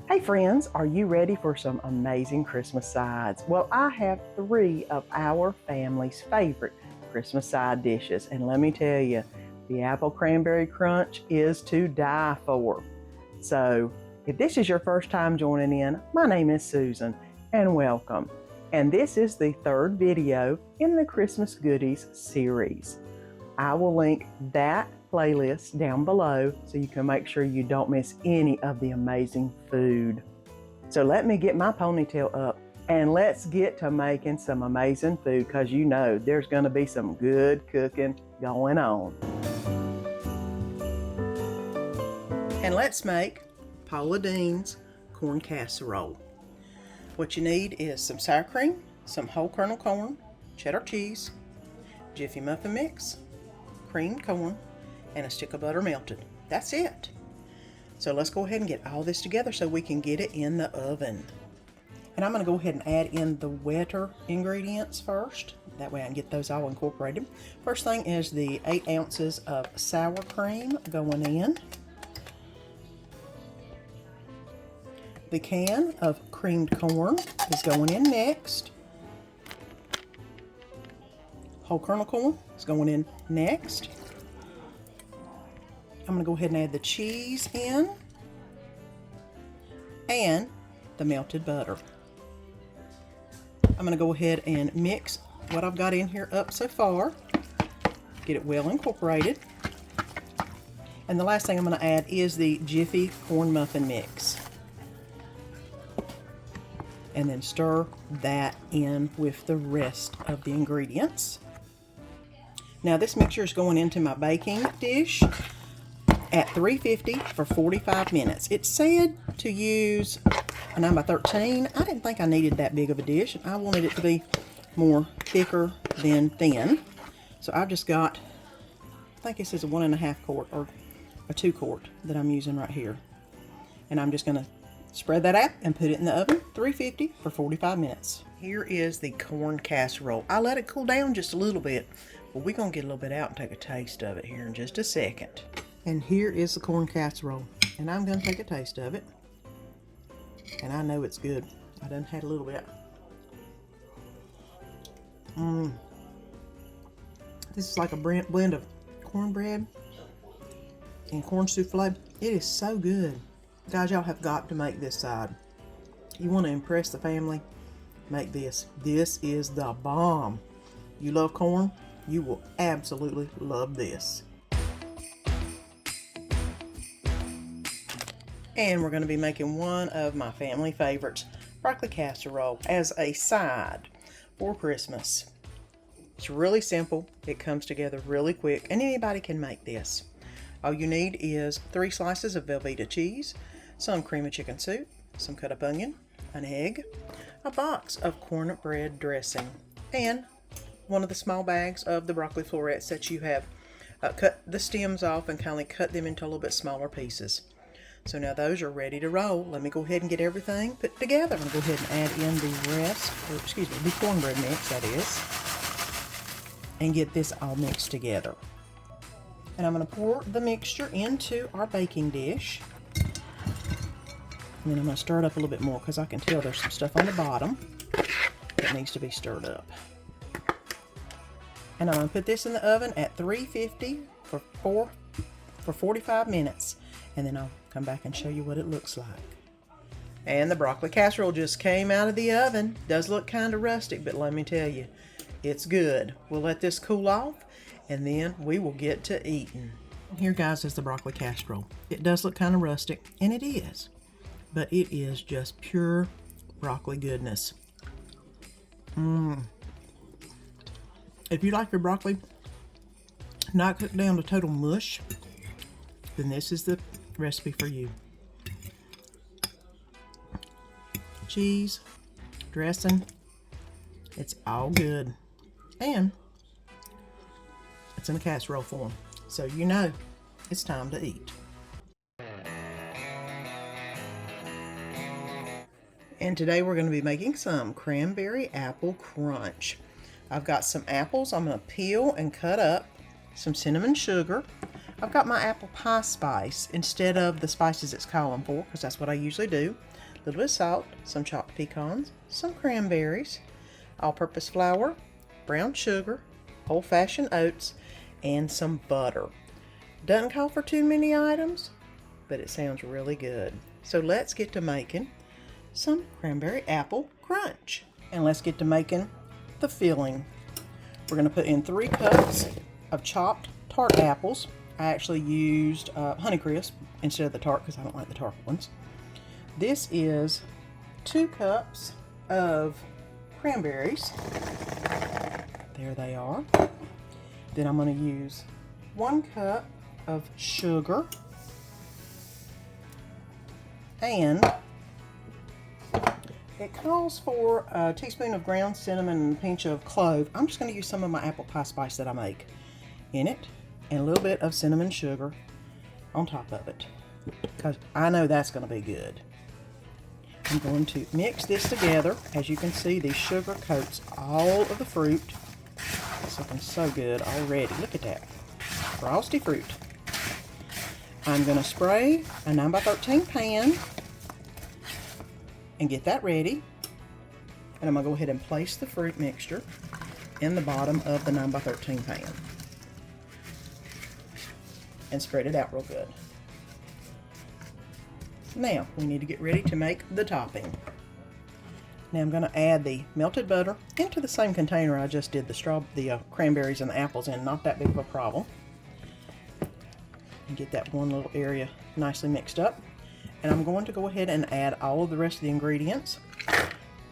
Hey friends, are you ready for some amazing Christmas sides? Well, I have 3 of our family's favorite Christmas side dishes, and let me tell you, the Apple Cranberry Crunch is to die for. So, if this is your first time joining in, my name is Susan, and welcome. And this is the 3rd video in the Christmas Goodies series. I will link that playlist down below so you can make sure you don't miss any of the amazing food. So let me get my ponytail up and let's get to making some amazing food, because you know there's going to be some good cooking going on. And let's make Paula Deen's corn casserole. What you need is some sour cream, some whole kernel corn, cheddar cheese, Jiffy muffin mix, creamed corn, and a stick of butter melted. That's it. So let's go ahead and get all this together so we can get it in the oven. And I'm going to go ahead and add in the wetter ingredients first. That way I can get those all incorporated. First thing is the 8 ounces of sour cream going in. The can of creamed corn is going in next. Whole kernel corn is going in next. I'm going to go ahead and add the cheese in and the melted butter. I'm going to go ahead and mix what I've got in here up so far, get it well incorporated. And the last thing I'm going to add is the Jiffy corn muffin mix. And then stir that in with the rest of the ingredients. Now this mixture is going into my baking dish at 350 for 45 minutes. It said to use a 9x13. I didn't think I needed that big of a dish. I wanted it to be more thicker than thin. So I've just got, I think this is a 1.5 quart or a 2 quart that I'm using right here. And I'm just going to spread that out and put it in the oven, 350 for 45 minutes. Here is the corn casserole. I let it cool down just a little bit, but we're going to get a little bit out and take a taste of it here in just a second. And here is the corn casserole, and I'm going to take a taste of it. And I know it's good. I done had a little bit. This is like a blend of cornbread and corn souffle. It is so good. Guys, y'all have got to make this side. You want to impress the family? Make this. This is the bomb. You love corn? You will absolutely love this. And we're going to be making one of my family favorites, broccoli casserole, as a side for Christmas. It's really simple. It comes together really quick, and anybody can make this. All you need is 3 slices of Velveeta cheese, some cream of chicken soup, some cut up onion, an egg, a box of cornbread dressing, and one of the small bags of the broccoli florets that you have cut the stems off and kind of cut them into a little bit smaller pieces. So now those are ready to roll. Let me go ahead and get everything put together. I'm going to go ahead and add in the cornbread mix, that is, and get this all mixed together. And I'm going to pour the mixture into our baking dish. And then I'm going to stir it up a little bit more because I can tell there's some stuff on the bottom that needs to be stirred up. And I'm going to put this in the oven at 350 for 45 minutes. And then I'll come back and show you what it looks like. And the broccoli casserole just came out of the oven. Does look kind of rustic, but let me tell you, it's good. We'll let this cool off, and then we will get to eating. Here, guys, is the broccoli casserole. It does look kind of rustic, and it is. But it is just pure broccoli goodness. If you like your broccoli not cooked down to total mush, then this is the recipe for you. Cheese, dressing, it's all good. And it's in a casserole form, so you know it's time to eat. And today we're going to be making some Cranberry Apple Crunch. I've got some apples I'm going to peel and cut up, some cinnamon sugar, I've got my apple pie spice instead of the spices it's calling for, because that's what I usually do. A little bit of salt, some chopped pecans, some cranberries, all-purpose flour, brown sugar, old-fashioned oats, and some butter. Doesn't call for too many items, but it sounds really good. So let's get to making some Cranberry Apple Crunch. And let's get to making the filling. We're going to put in 3 cups of chopped tart apples. I actually used Honeycrisp instead of the tart because I don't like the tart ones. This is 2 cups of cranberries. There they are. Then I'm going to use 1 cup of sugar and it calls for a teaspoon of ground cinnamon and a pinch of clove. I'm just going to use some of my apple pie spice that I make in it and a little bit of cinnamon sugar on top of it because I know that's going to be good. I'm going to mix this together. As you can see, the sugar coats all of the fruit. It's looking so good already. Look at that. Frosty fruit. I'm going to spray a 9x13 pan and get that ready. And I'm going to go ahead and place the fruit mixture in the bottom of the 9x13 pan and spread it out real good. Now we need to get ready to make the topping. Now I'm going to add the melted butter into the same container I just did the cranberries and the apples in. Not that big of a problem. And get that one little area nicely mixed up. And I'm going to go ahead and add all of the rest of the ingredients.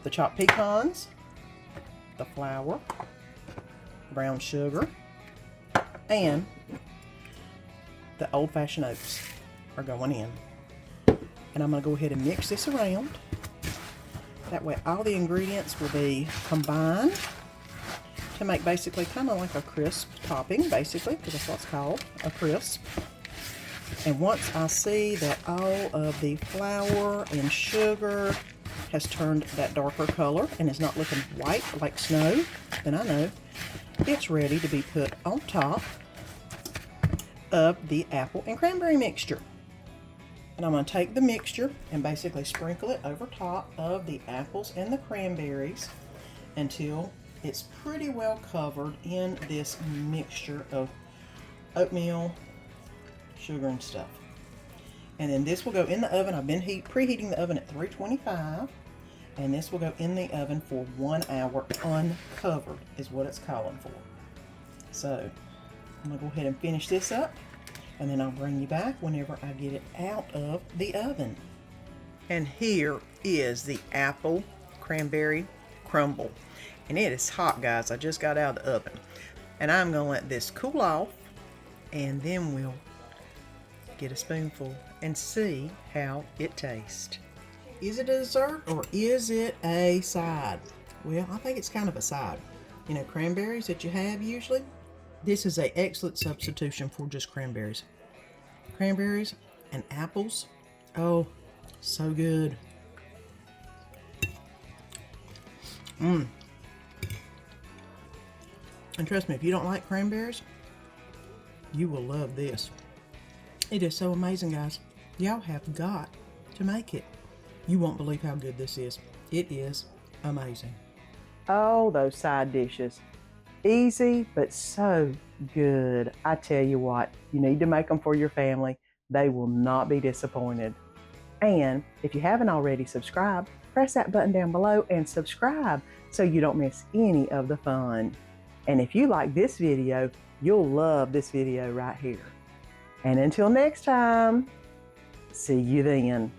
The chopped pecans, the flour, brown sugar, and the old-fashioned oats are going in. And I'm going to go ahead and mix this around. That way all the ingredients will be combined to make basically kind of like a crisp topping, basically, because that's what it's called, a crisp. And once I see that all of the flour and sugar has turned that darker color and is not looking white like snow, then I know it's ready to be put on top of the apple and cranberry mixture. And I'm going to take the mixture and basically sprinkle it over top of the apples and the cranberries until it's pretty well covered in this mixture of oatmeal, sugar, and stuff. And then this will go in the oven. I've been preheating the oven at 325, and this will go in the oven for 1 hour uncovered is what it's calling for. So I'm going to go ahead and finish this up, and then I'll bring you back whenever I get it out of the oven. And here is the apple cranberry crumble. And it is hot, guys. I just got out of the oven. And I'm going to let this cool off, and then we'll get a spoonful and see how it tastes. Is it a dessert or is it a side? Well, I think it's kind of a side. You know, cranberries that you have usually, this is an excellent substitution for just cranberries. Cranberries and apples, oh, so good. And trust me, if you don't like cranberries, you will love this. It is so amazing, guys. Y'all have got to make it. You won't believe how good this is. It is amazing. Oh, those side dishes. Easy, but so good. I tell you what, you need to make them for your family. They will not be disappointed. And if you haven't already subscribed, press that button down below and subscribe so you don't miss any of the fun. And if you like this video, you'll love this video right here. And until next time, see you then.